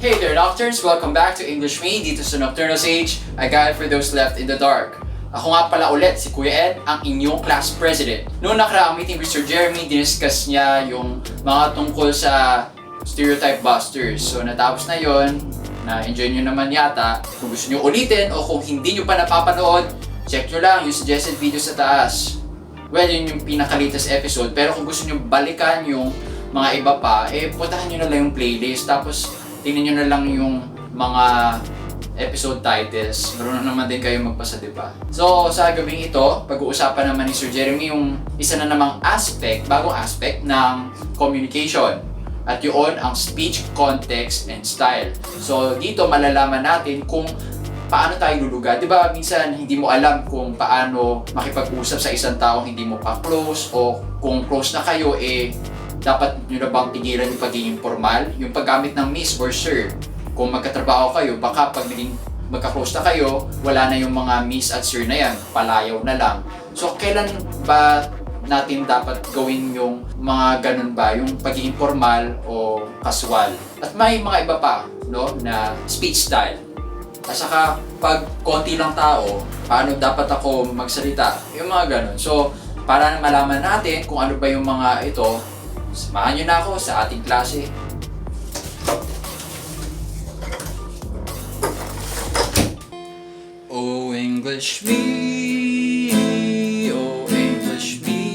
Hey there, Nocturnes! Welcome back to English Me dito sa Nocturnal Sage, a guide for those left in the dark. Ako nga pala ulit si Kuya Ed, ang inyong class president. Noong nakaraang meeting with Sir Jeremy, diniscuss niya yung mga tungkol sa stereotype busters. So natapos na yon, na-enjoy nyo naman yata. Kung gusto nyo ulitin o kung hindi nyo pa napapanood, check nyo lang yung suggested video sa taas. Well, yun yung pinaka-latest episode. Pero kung gusto nyo balikan yung mga iba pa, puntahan nyo na lang yung playlist. Tapos tingnan nyo na lang yung mga episode titles. Marunong naman din kayo magpasa, diba? So, sa gabing ito, pag-uusapan naman ni Sir Jeremy yung isa na namang aspect, bagong aspect ng communication. At yun ang speech, context, and style. So, dito malalaman natin kung paano tayo luluga. Diba, minsan hindi mo alam kung paano makipag-usap sa isang taong hindi mo pa close o kung close na kayo, dapat nyo na bang pigilan yung pagiging formal? Yung paggamit ng miss or sir. Kung magkatrabaho kayo, baka pag magka-close na kayo, wala na yung mga miss at sir na yan. Palayaw na lang. So, kailan ba natin dapat gawin yung mga ganun ba? Yung pagiging formal o casual? At may mga iba pa, no? Na speech style. At saka, pag konti lang tao, paano dapat ako magsalita? Yung mga ganun. So, para malaman natin kung ano ba yung mga ito, samahan nyo na ako sa ating klase. Oh English me, oh English me,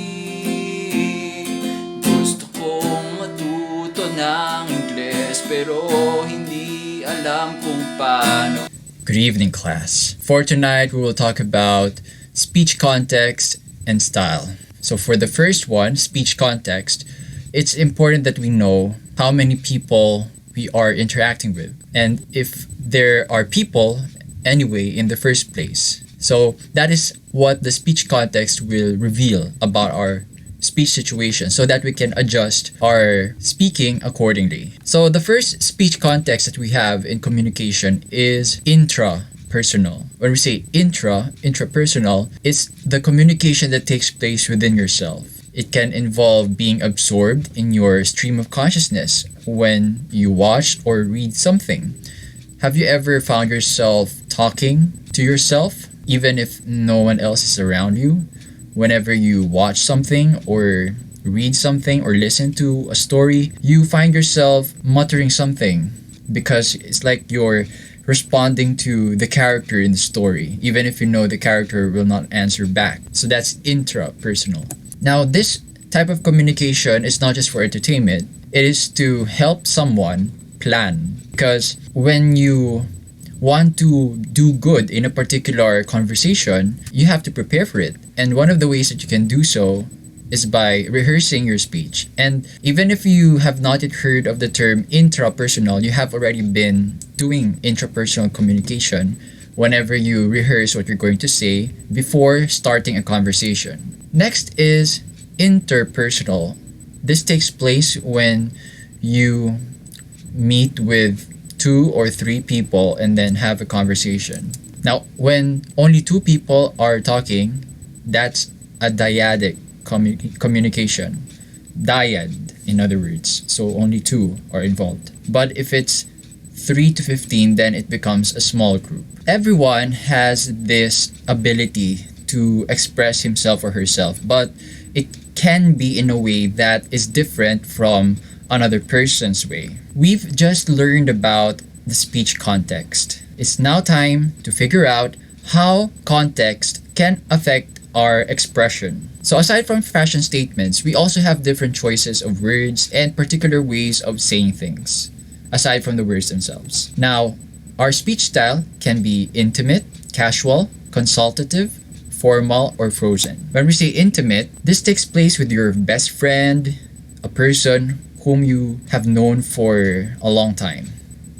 gusto kong matuto ng Ingles pero hindi alam kung paano. Good evening, class. For tonight, we will talk about speech context and style. So for the first one, speech context, it's important that we know how many people we are interacting with and if there are people anyway in the first place. So that is what the speech context will reveal about our speech situation so that we can adjust our speaking accordingly. So the first speech context that we have in communication is intrapersonal. When we say intrapersonal, it's the communication that takes place within yourself. It can involve being absorbed in your stream of consciousness when you watch or read something. Have you ever found yourself talking to yourself, even if no one else is around you? Whenever you watch something or read something or listen to a story, you find yourself muttering something because it's like you're responding to the character in the story, even if you know the character will not answer back. So that's intrapersonal. Now, this type of communication is not just for entertainment, it is to help someone plan. Because when you want to do good in a particular conversation, you have to prepare for it. And one of the ways that you can do so is by rehearsing your speech. And even if you have not yet heard of the term intrapersonal, you have already been doing intrapersonal communication whenever you rehearse what you're going to say before starting a conversation. Next is interpersonal. This takes place when you meet with 2 or 3 people and then have a conversation. Now, when only 2 people are talking, that's a dyadic communication. Dyad, in other words. So only 2 are involved. But if it's 3 to 15, then it becomes a small group. Everyone has this ability to express himself or herself, but it can be in a way that is different from another person's way. We've just learned about the speech context. It's now time to figure out how context can affect our expression. So aside from fashion statements, we also have different choices of words and particular ways of saying things, aside from the words themselves. Now, our speech style can be intimate, casual, consultative, formal, or frozen. When we say intimate, this takes place with your best friend, a person whom you have known for a long time.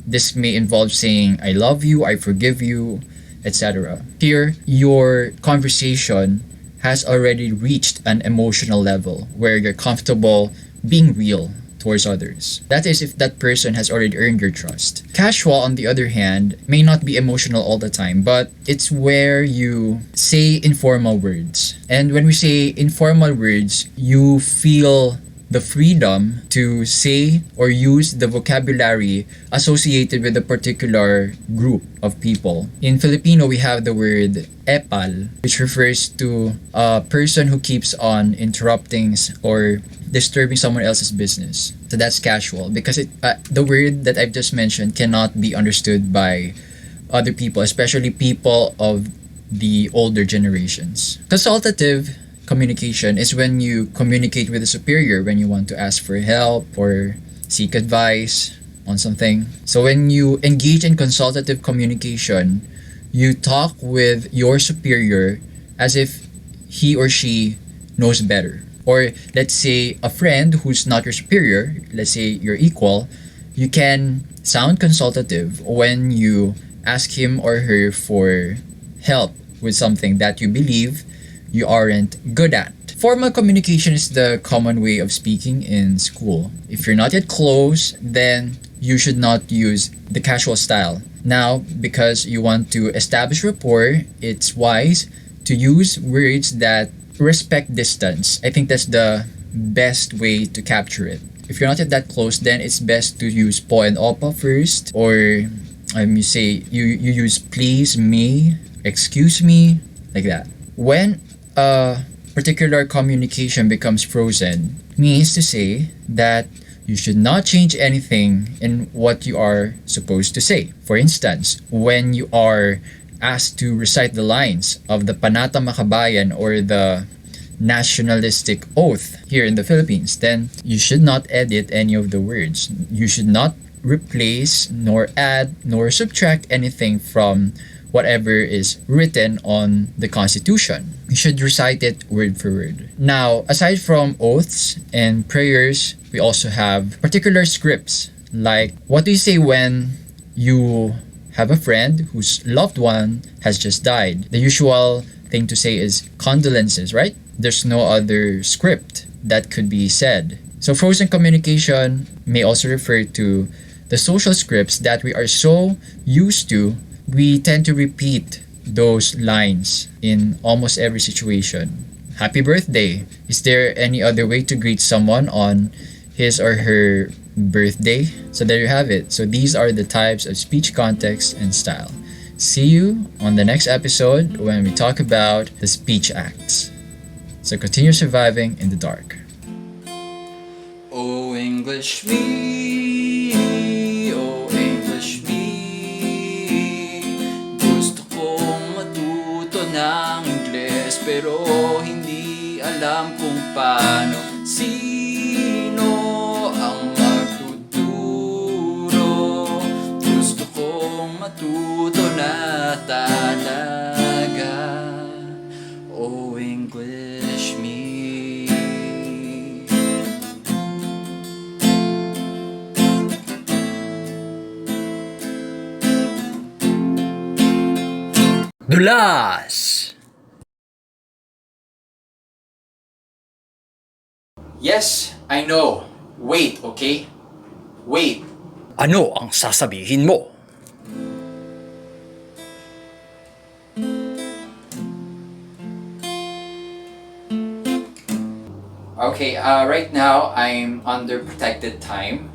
This may involve saying, I love you, I forgive you, etc. Here, your conversation has already reached an emotional level where you're comfortable being real towards others. That is, if that person has already earned your trust. Casual, on the other hand, may not be emotional all the time, but it's where you say informal words. And when we say informal words, you feel the freedom to say or use the vocabulary associated with a particular group of people. In Filipino, we have the word epal, which refers to a person who keeps on interrupting or disturbing someone else's business. So that's casual because the word that I've just mentioned cannot be understood by other people, especially people of the older generations. Consultative communication is when you communicate with a superior when you want to ask for help or seek advice on something. So when you engage in consultative communication, you talk with your superior as if he or she knows better. Or let's say a friend who's not your superior, let's say your equal, you can sound consultative when you ask him or her for help with something that you believe you aren't good at. Formal communication is the common way of speaking in school. If you're not yet close, then you should not use the casual style. Now, because you want to establish rapport, it's wise to use words that respect distance. I think that's the best way to capture it. If you're not yet that close, then it's best to use po and opa first, or you say you use please, me, excuse me, like that. When a particular communication becomes frozen, means to say that you should not change anything in what you are supposed to say. For instance, when you are asked to recite the lines of the Panata Makabayan or the nationalistic oath here in the Philippines, then you should not edit any of the words. You should not replace, nor add, nor subtract anything from whatever is written on the Constitution. You should recite it word for word. Now, aside from oaths and prayers, we also have particular scripts. Like, what do you say when you have a friend whose loved one has just died? The usual thing to say is condolences, right? There's no other script that could be said. So frozen communication may also refer to the social scripts that we are so used to, we tend to repeat those lines in almost every situation. Happy birthday. Is there any other way to greet someone on his or her birthday? So there you have it. So these are the types of speech context and style. See you on the next episode when we talk about the speech acts. So continue surviving in the dark. Oh English me, oh English me, gusto kong matuto ng Ingles pero hindi alam kung paano. Sino ang magtuturo? Gusto kong matuto na talaga. Oh English me. Dulas! Yes, I know. Wait, okay? Wait. Ano ang sasabihin mo? Okay, right now I'm under protected time.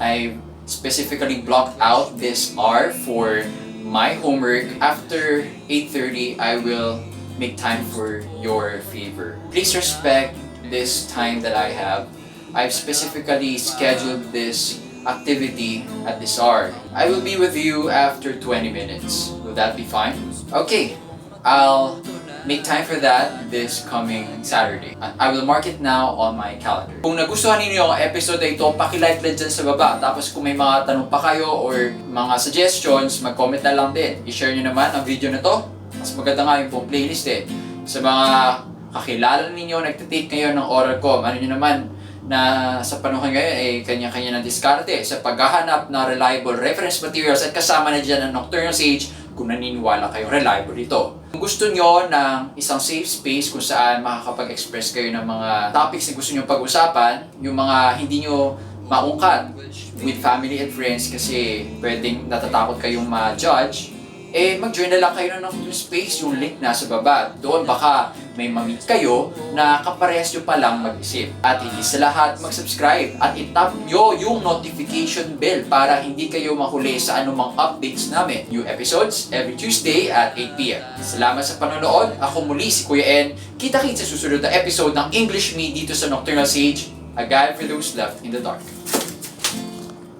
I specifically blocked out this hour for my homework. After 8:30, I will make time for your favor. Please respect this time that I have. I've specifically scheduled this activity at this hour. I will be with you after 20 minutes. Will that be fine? Okay, I'll make time for that this coming Saturday. I will mark it now on my calendar. Kung nagustuhan ninyo ang episode na ito, paki-like lang dyan sa baba. Tapos kung may mga tanong pa kayo or mga suggestions, mag-comment na lang din. I-share nyo naman ang video na to. Mas maganda nga yung pong playlist eh. Sa mga kakilala ninyo, nagtitake ngayon ng oral com, ano nyo naman na sa panahon ngayon ay kanya-kanya ng diskarte sa paghahanap ng reliable reference materials at kasama na dyan ang Nocturnal Sage kung naniniwala kayong reliable dito. Kung gusto nyo ng isang safe space kung saan makakapag-express kayo ng mga topics na gusto nyo pag-usapan, yung mga hindi nyo maungkat with family and friends kasi pwedeng natatakot kayong ma-judge, mag-join na lang kayo ng Nocturnal Space, yung link nasa baba. Doon baka may mamit kayo na kaparehas nyo palang mag-isip. At hindi sa lahat, mag-subscribe at itap nyo yung notification bell para hindi kayo mahuli sa anumang updates namin. New episodes every Tuesday at 8 p.m. Salamat sa panonood. Ako muli si Kuya N. Kita-kits sa susunod na episode ng English Me dito sa Nocturnal Sage, a guide for those left in the dark.